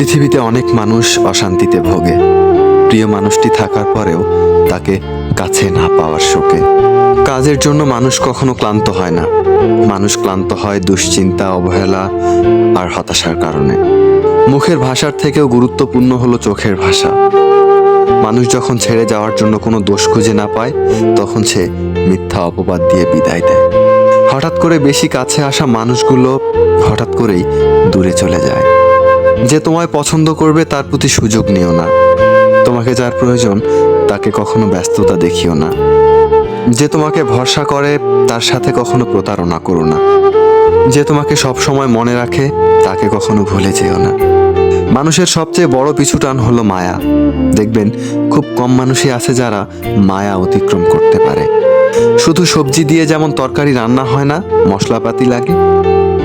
পৃথিবীতে অনেক মানুষ অশান্তিতে ভোগে, প্রিয় মানুষটি থাকার পরেও তাকে কাছে না পাওয়ার শোকে। কাজের জন্য মানুষ কখনো ক্লান্ত হয় না, মানুষ ক্লান্ত হয় দুশ্চিন্তা, অবহেলা আর হতাশার কারণে। মুখের ভাষার থেকেও গুরুত্বপূর্ণ হলো চোখের ভাষা। মানুষ যখন ছেড়ে যাওয়ার জন্য কোনো দোষ খুঁজে না পায়, তখন সে মিথ্যা অপবাদ দিয়ে বিদায় দেয়। হঠাৎ করে বেশি কাছে আসা মানুষগুলো হঠাৎ করেই দূরে চলে যায়। যে তোমায় পছন্দ করবে তার প্রতি সুযোগ নিও না। তোমাকে যার প্রয়োজন তাকে কখনো ব্যস্ততা দেখিও না। যে তোমাকে ভরসা করে তার সাথে কখনো প্রতারণা করো না। যে তোমাকে সব সময় মনে রাখে তাকে কখনো ভুলে যেও না। মানুষের সবচেয়ে বড় পিছুটান হলো মায়া। দেখবেন খুব কম মানুষই আছে যারা মায়া অতিক্রম করতে পারে। শুধু সবজি দিয়ে যেমন তরকারি রান্না হয় না, মশলাপাতি লাগে,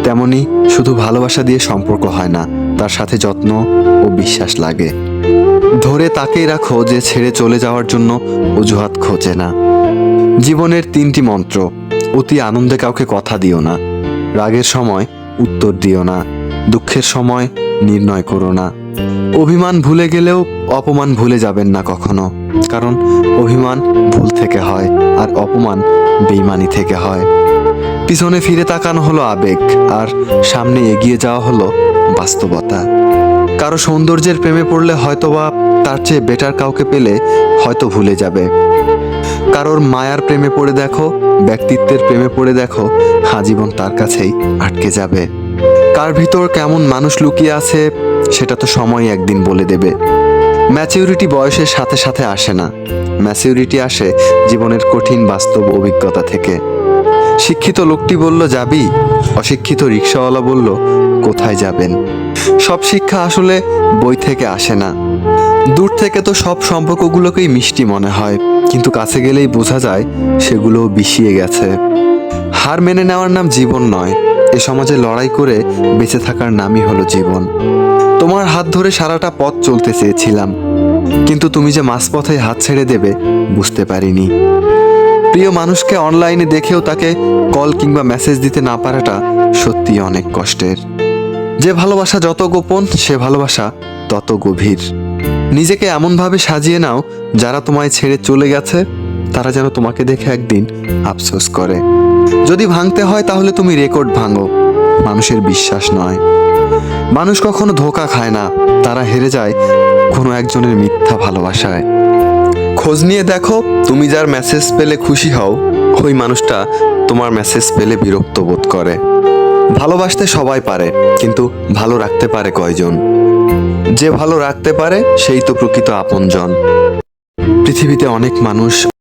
তেমনি শুধু ভালোবাসা দিয়ে সম্পর্ক হয় না, তার সাথে যত্ন ও বিশ্বাস লাগে। ধরে তাকেই রাখো যে ছেড়ে চলে যাওয়ার জন্য অজুহাত খোঁজে না। জীবনের 3টি মন্ত্র: অতি আনন্দে কাউকে কথা দিও না, রাগের সময় উত্তর দিও না, দুঃখের সময় নির্ণয় করো না। অভিমান ভুলে গেলেও অপমান ভুলে যাবেন না কখনো, কারণ অভিমান ভুল থেকে হয় আর অপমান বেইমানি থেকে হয়। পিছনে ফিরে তাকানো হলো আবেগ, আর সামনে এগিয়ে যাওয়া হলো বাস্তবতা। কারো সৌন্দর্যের প্রেমে পড়লে হয়তোবা তার চেয়ে বেটার কাউকে পেলে হয়তো ভুলে যাবে। কারোর মায়ার প্রেমে পড়ে দেখো, ব্যক্তিত্বের প্রেমে পড়ে দেখো, আজীবন তার কাছেই আটকে যাবে। কার ভিতর কেমন মানুষ লুকিয়ে আছে সেটা তো সময় একদিন বলে দেবে। ম্যাচিউরিটি বয়সের সাথে সাথে আসে না, ম্যাচিউরিটি আসে জীবনের কঠিন বাস্তব অভিজ্ঞতা থেকে। শিক্ষিত লোকটি বলল যাবি, অশিক্ষিত রিক্সাওয়ালা বলল কোথায় যাবেন। সব শিক্ষা আসলে বই থেকে আসে না। দূর থেকে তো সব সম্পর্কগুলোকেই মিষ্টি মনে হয়, কিন্তু কাছে গেলেই বোঝা যায় সেগুলোও বিষিয়ে গেছে। হার মেনে নেওয়ার নাম জীবন নয়, এ সমাজে লড়াই করে বেঁচে থাকার নামই হলো জীবন। তোমার হাত ধরে সারাটা পথ চলতে চেয়েছিলাম, কিন্তু তুমি যে মাঝপথে হাত ছেড়ে দেবে বুঝতে পারিনি। প্রিয় মানুষকে অনলাইনে দেখেও তাকে কল কিংবা মেসেজ দিতে না পারাটা সত্যিই অনেক কষ্টের। যে ভালোবাসা যত গোপন, সে ভালোবাসা তত গভীর। নিজেকে এমনভাবে সাজিয়ে নাও, যারা তোমায় ছেড়ে চলে গেছে তারা যেন তোমাকে দেখে একদিন আফসোস করে। যদি ভাঙতে হয় তাহলে তুমি রেকর্ড ভাঙো, মানুষের বিশ্বাস নয়। মানুষ কখনো ধোঁকা খায় না, তারা হেরে যায় কোনো একজনের মিথ্যা ভালোবাসায়। খোঁজ নিয়ে দেখো, তুমি যার মেসেজ পেলে খুশি হও, ওই মানুষটা তোমার মেসেজ পেলে বিরক্ত বোধ করে। ভালোবাসতে সবাই পারে, কিন্তু ভালো রাখতে পারে কয়জন? যে ভালো রাখতে পারে সেই তো প্রকৃত আপনজন। পৃথিবীতে অনেক মানুষ